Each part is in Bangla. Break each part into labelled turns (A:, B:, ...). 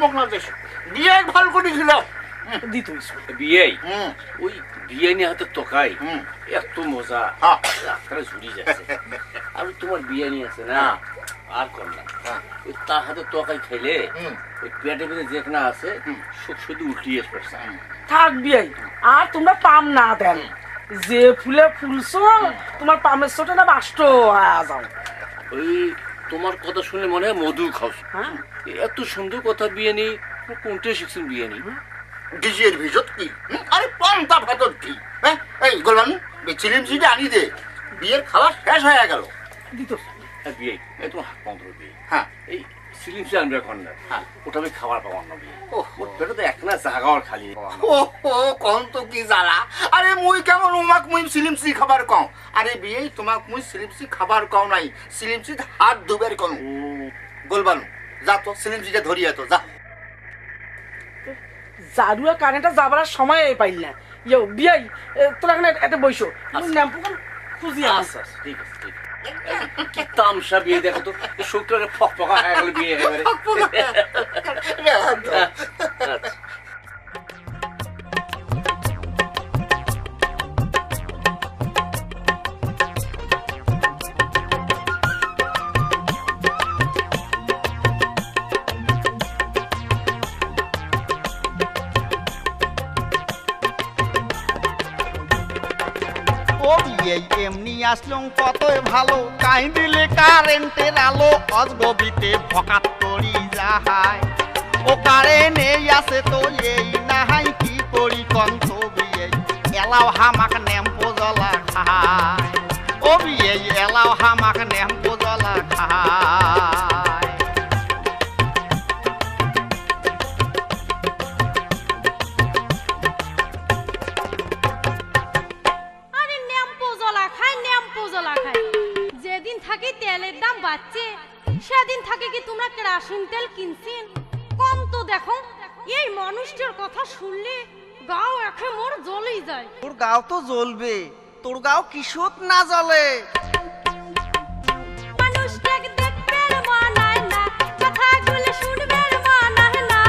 A: মগনাদেশ বিয়ে ভালো করে ছিল
B: দিত
C: বিয়ে ওই বিয়ে নিয়ে হাতে তোকাই এত মজা রাস্তায় ঝুড়ি যাচ্ছে আর তোমার বিয়ে নিয়ে আছে না আর কর না ওই তার হাতে তোকাই খেলে ওই পেটে পেটে যেখানে আছে সব শুধু উল্টিয়ে পড়ছে
B: থাক বিয়াই আর তোমরা পাম না দেন যে ফুলে ফুলছো তোমার পামের ছোট না বাষ্ট যাও
C: ওই তোমার কথা শুনে মনে হয় মধু খাওছ এত সুন্দর কথা বিয়ে নেই কোনটা শিখছেন বিয়ে নেই
A: ডিজের ভিজত কি আরে পান্তা ভাতর কি হ্যাঁ এই গোলবানু চিলিম চিঠি আনি দে বিয়ের খাওয়া শেষ হয়ে গেল
B: দিত
C: বিয়ে এই তোমার হাত পন্দ্র বিয়ে
A: হ্যাঁ
C: এই সিলিম সে আনবে এখন না ওটা আমি খাবার পাবো না বিয়ে ওর পেটে তো এক না জাগাওয়ার খালি
A: ও কম তো কি জ্বালা আরে মুই কেমন উমাক মুই সিলিমসি খাবার কও আরে বিয়ে তোমাক মুই সিলিমসি খাবার কও নাই সিলিমসি হাত ধুবের কও গোলবানু যা তো সিলিমসিকে ধরিয়ে তো যা
B: জারুয়া কানেটা যাবার সময় পাইল না ইয়ো বিয়াই তোরা এখানে একটা বইসো আমি ন্যাম্পু খুঁজি
C: আচ্ছা ঠিক আছে ঠিক কি তামসা বিয়ে দেখো তো শুক্রকে ফক ফকা হয়ে গেল বিয়ে এবারে
D: এমনি আসলুম কতই ভালো কাই দিলে কারেন্টের আলো অজগবিতে ভকাত করি যাহাই ও কারেন্ট আছে তো এই নাহাই কি করি কন্ত বিয়ে এলাও হামাক নেম্পো জ্বলা খায় ও বিয়ে এলাও হামাক নেম্পো জ্বলা খায়
E: তেলের দাম বাড়ছে সেদিন থাকে কি তোমরা কেরোসিন তেল কিনছেন কম তো দেখো এই মানুষটার কথা শুনলে গাও একে মোর জ্বলেই যায়
D: তোর গাও তো জ্বলবে তোর গাও কিশোর না জ্বলে
E: মানুষটাকে দেখতে মানায় না কথাগুলো শুনবে মানায় না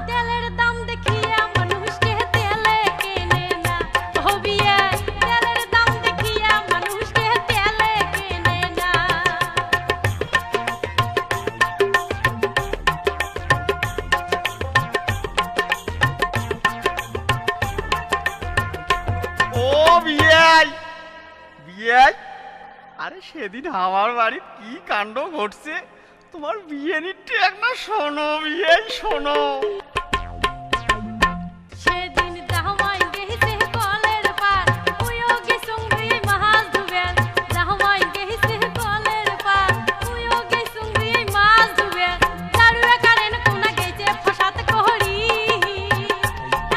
E: তেলের দাম দেখিয়ে মানুষকে তেলে কেনে না হবিয়ে তেলের দাম দেখিয়ে মানুষকে তেলে কেনে না
D: ও বিয়াই বিয়াই আরে সেদিন আমার বাড়ির কি কাণ্ড ঘটছে তোমার বিয়ে নিতে এক না শোনো বিয়াই শোনো
E: সেদিন দাহমাই গেছে কলের পার ওইও গেছুং দুই মাছ ধুবেন দাহমাই গেছে কলের পার ওইও গেছুং দুই মাছ ধুবেন জাড়ুয়া কারেন কোনা গেছে ফসাত কহরি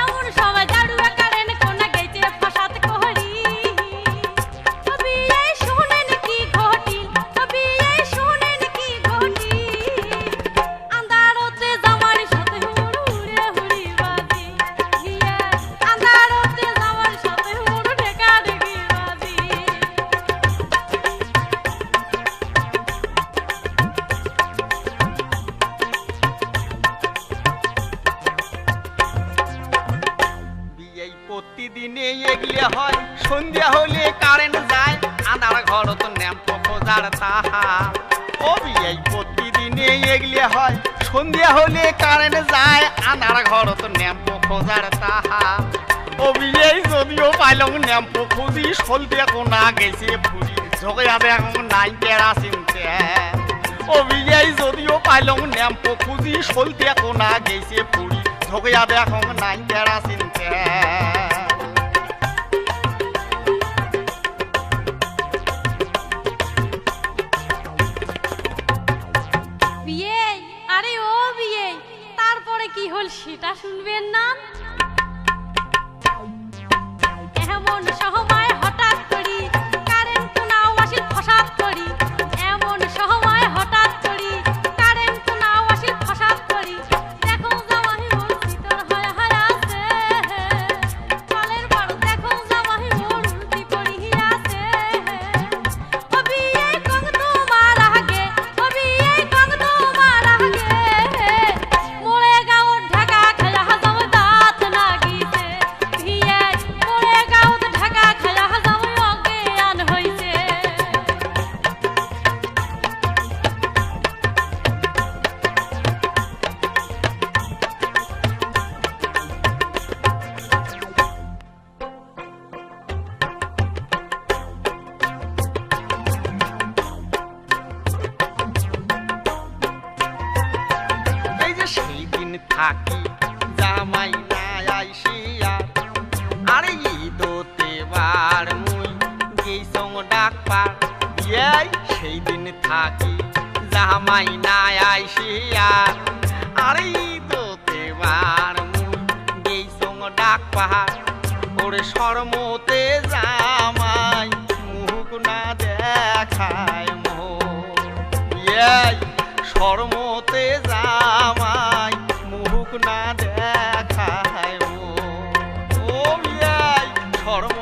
E: এমন সময় জাড়ুয়া কারেন কোনা গেছে ফসাত কহরি তবে এই শুনেন কি ঘটিল তবে এই শুনেন কি ঘটিল আন্ধারতে জামার সাথে উড়ে উড়ি বাজি গিয়ে আন্ধারতে জামার সাথে উড়ে ঢেকা ঢেকি বাজি
D: বিয়াই প্রতিদিনে এগিয়ে হয় সন্ধ্যা হলে কারেন্ট যায় আনার ঘর তো ন্যাম্প খোঁজার তাহা ও বিয়াই প্রতিদিনে এগিয়ে হয় সন্ধ্যা হলে কারেন্ট যায় আনার ঘর তো ন্যাম্প খোঁজার তাহা ও বিয়াই যদিও পাইলাম ন্যাম্প খুঁজি সলতে কোনা গেছে ফুরি ঝোঁকে এখন নাই কেরাসিন তেল ও বিয়াই যদিও পাইলাম ন্যাম্প খুঁজি সলতে কোনা গেছে ফুরি ঝোঁকে এখন নাই কেরাসিন তেল
E: বিয়ে আরে ও বিয়ে তারপরে কি হল সেটা শুনবেন না এমন সময় হঠাৎ করি কারেন্ট নাও আসিল ফসাদ করি এমন সময় হঠাৎ করি কারেন্ট নাও আসিল ফসাদ করি দেখো জামাই মোর ভিতর হয় হয় আছে কলের বড় দেখো জামাই মোর উল্টি পড়ি আছে ও বিয়ে কং তোমার আগে ও বিয়ে কং তোমার আগে
D: থাকি জামাই না আইসিয়া আরে ঈদতে বার মুই গেইছং ডাকপার বিয়াই সেই দিন থাকি জামাই না আইসিয়া আরে ঈদতে বার মুই গেইছং ডাকপার ওরে শরমতে জামাই মুখ না দেখায় মো বিয়াই শরমতে জামাই মুখ না দেখায় ও বিয়াই শরম